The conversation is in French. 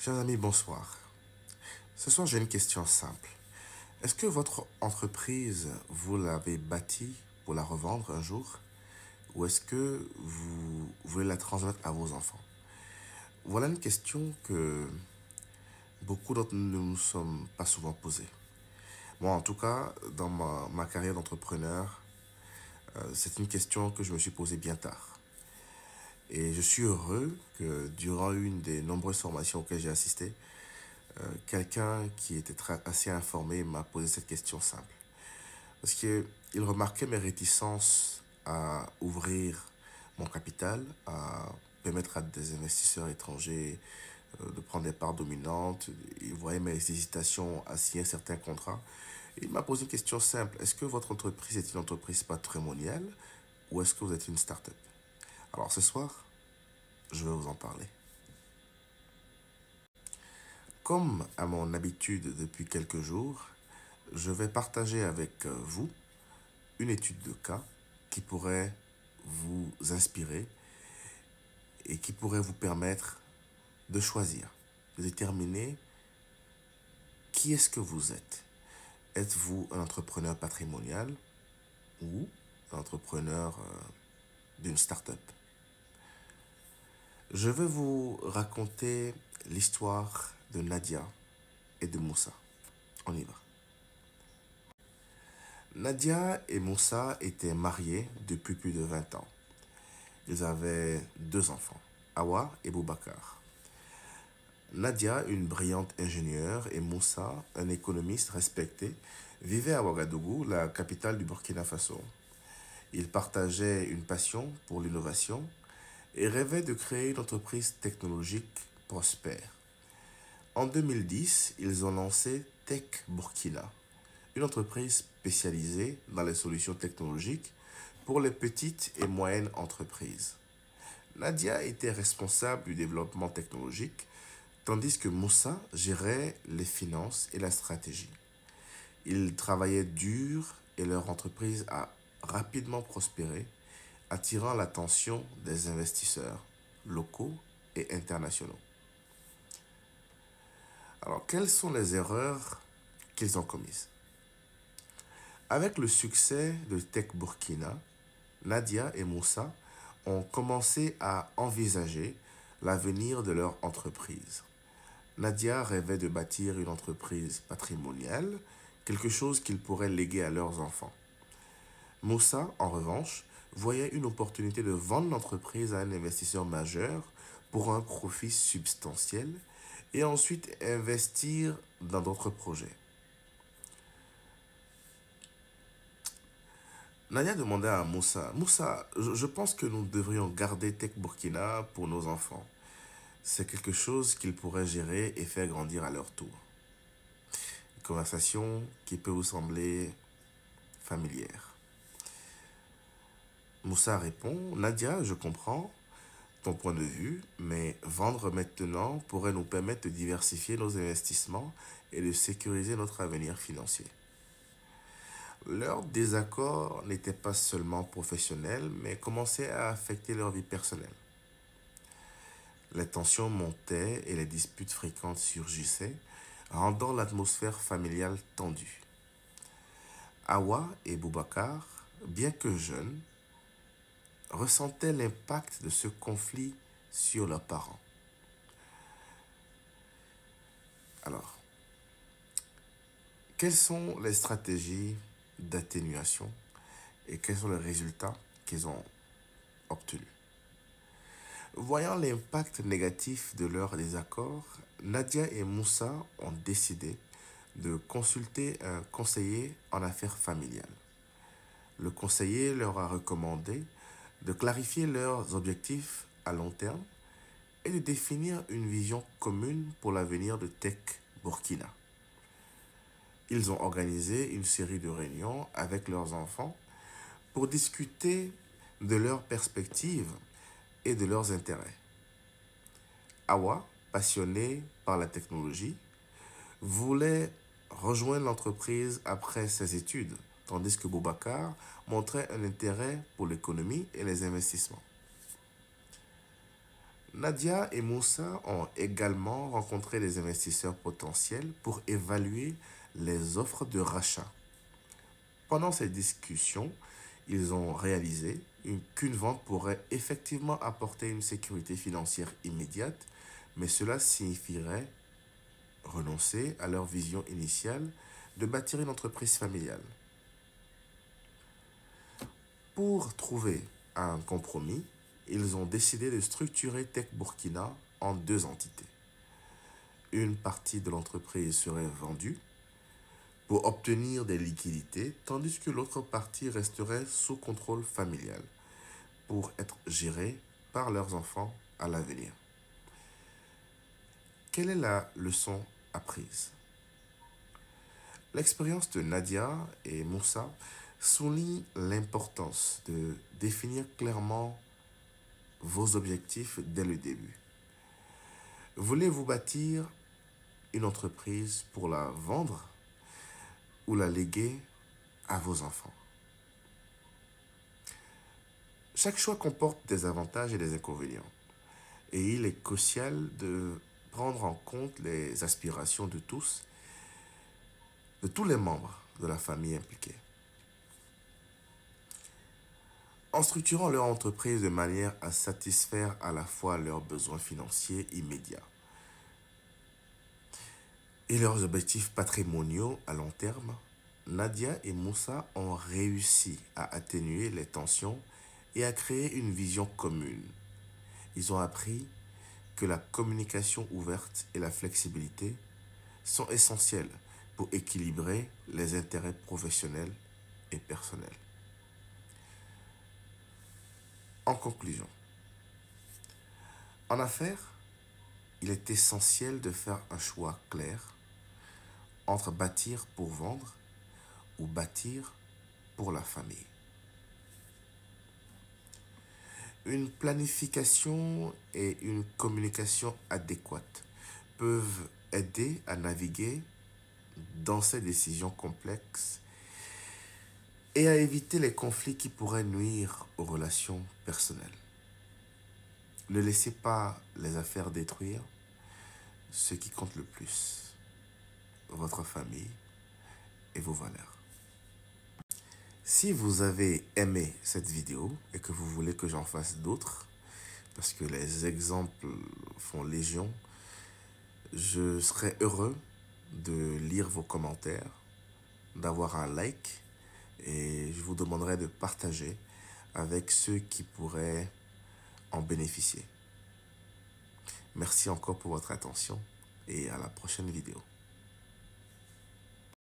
Chers amis, bonsoir. Ce soir, j'ai une question simple. Est-ce que votre entreprise, vous l'avez bâtie pour la revendre un jour? Ou est-ce que vous voulez la transmettre à vos enfants? Voilà une question que beaucoup d'entre nous ne nous sommes pas souvent posées. Moi, en tout cas, dans ma carrière d'entrepreneur, c'est une question que je me suis posée bien tard. Et je suis heureux que durant une des nombreuses formations auxquelles j'ai assisté, quelqu'un qui était assez informé m'a posé cette question simple. Parce qu'il remarquait mes réticences à ouvrir mon capital, à permettre à des investisseurs étrangers de prendre des parts dominantes. Il voyait mes hésitations à signer certains contrats. Il m'a posé une question simple. Est-ce que votre entreprise est une entreprise patrimoniale ou est-ce que vous êtes une start-up? Alors ce soir, je vais vous en parler. Comme à mon habitude depuis quelques jours, je vais partager avec vous une étude de cas qui pourrait vous inspirer et qui pourrait vous permettre de choisir, de déterminer qui est-ce que vous êtes. Êtes-vous un entrepreneur patrimonial ou un entrepreneur d'une start-up? Je vais vous raconter l'histoire de Nadia et de Moussa. On y va. Nadia et Moussa étaient mariés depuis plus de 20 ans. Ils avaient deux enfants, Awa et Boubacar. Nadia, une brillante ingénieure, et Moussa, un économiste respecté, vivaient à Ouagadougou, la capitale du Burkina Faso. Ils partageaient une passion pour l'innovation et rêvaient de créer une entreprise technologique prospère. En 2010, ils ont lancé Tech Burkina, une entreprise spécialisée dans les solutions technologiques pour les petites et moyennes entreprises. Nadia était responsable du développement technologique, tandis que Moussa gérait les finances et la stratégie. Ils travaillaient dur et leur entreprise a rapidement prospéré, attirant l'attention des investisseurs locaux et internationaux. Alors, quelles sont les erreurs qu'ils ont commises? Avec le succès de Tech Burkina, Nadia et Moussa ont commencé à envisager l'avenir de leur entreprise. Nadia rêvait de bâtir une entreprise patrimoniale, quelque chose qu'ils pourraient léguer à leurs enfants. Moussa, en revanche, voyait une opportunité de vendre l'entreprise à un investisseur majeur pour un profit substantiel et ensuite investir dans d'autres projets. Nadia demandait à Moussa, Moussa, je pense que nous devrions garder Tech Burkina pour nos enfants. C'est quelque chose qu'ils pourraient gérer et faire grandir à leur tour. Une conversation qui peut vous sembler familière. Moussa répond, Nadia, je comprends ton point de vue, mais vendre maintenant pourrait nous permettre de diversifier nos investissements et de sécuriser notre avenir financier. Leur désaccord n'était pas seulement professionnel, mais commençait à affecter leur vie personnelle. Les tensions montaient et les disputes fréquentes surgissaient, rendant l'atmosphère familiale tendue. Awa et Boubacar, bien que jeunes, ressentaient l'impact de ce conflit sur leurs parents. Alors, quelles sont les stratégies d'atténuation et quels sont les résultats qu'ils ont obtenus? Voyant l'impact négatif de leur désaccord, Nadia et Moussa ont décidé de consulter un conseiller en affaires familiales. Le conseiller leur a recommandé de clarifier leurs objectifs à long terme et de définir une vision commune pour l'avenir de Tech Burkina. Ils ont organisé une série de réunions avec leurs enfants pour discuter de leurs perspectives et de leurs intérêts. Awa, passionné par la technologie, voulait rejoindre l'entreprise après ses études, tandis que Boubacar montrait un intérêt pour l'économie et les investissements. Nadia et Moussa ont également rencontré des investisseurs potentiels pour évaluer les offres de rachat. Pendant ces discussions, ils ont réalisé qu'une vente pourrait effectivement apporter une sécurité financière immédiate, mais cela signifierait renoncer à leur vision initiale de bâtir une entreprise familiale. Pour trouver un compromis, ils ont décidé de structurer Tech Burkina en deux entités. Une partie de l'entreprise serait vendue pour obtenir des liquidités, tandis que l'autre partie resterait sous contrôle familial pour être gérée par leurs enfants à l'avenir. Quelle est la leçon apprise? L'expérience de Nadia et Moussa souligne l'importance de définir clairement vos objectifs dès le début. Voulez-vous bâtir une entreprise pour la vendre ou la léguer à vos enfants? Chaque choix comporte des avantages et des inconvénients, et il est crucial de prendre en compte les aspirations de tous les membres de la famille impliquée. En structurant leur entreprise de manière à satisfaire à la fois leurs besoins financiers immédiats et leurs objectifs patrimoniaux à long terme, Nadia et Moussa ont réussi à atténuer les tensions et à créer une vision commune. Ils ont appris que la communication ouverte et la flexibilité sont essentielles pour équilibrer les intérêts professionnels et personnels. En conclusion, en affaires, il est essentiel de faire un choix clair entre bâtir pour vendre ou bâtir pour la famille. Une planification et une communication adéquates peuvent aider à naviguer dans ces décisions complexes et à éviter les conflits qui pourraient nuire aux relations personnelles. Ne laissez pas les affaires détruire ce qui compte le plus, votre famille et vos valeurs. Si vous avez aimé cette vidéo et que vous voulez que j'en fasse d'autres, parce que les exemples font légion, je serai heureux de lire vos commentaires, d'avoir un like et je vous demanderai de partager avec ceux qui pourraient en bénéficier. Merci encore pour votre attention et à la prochaine vidéo.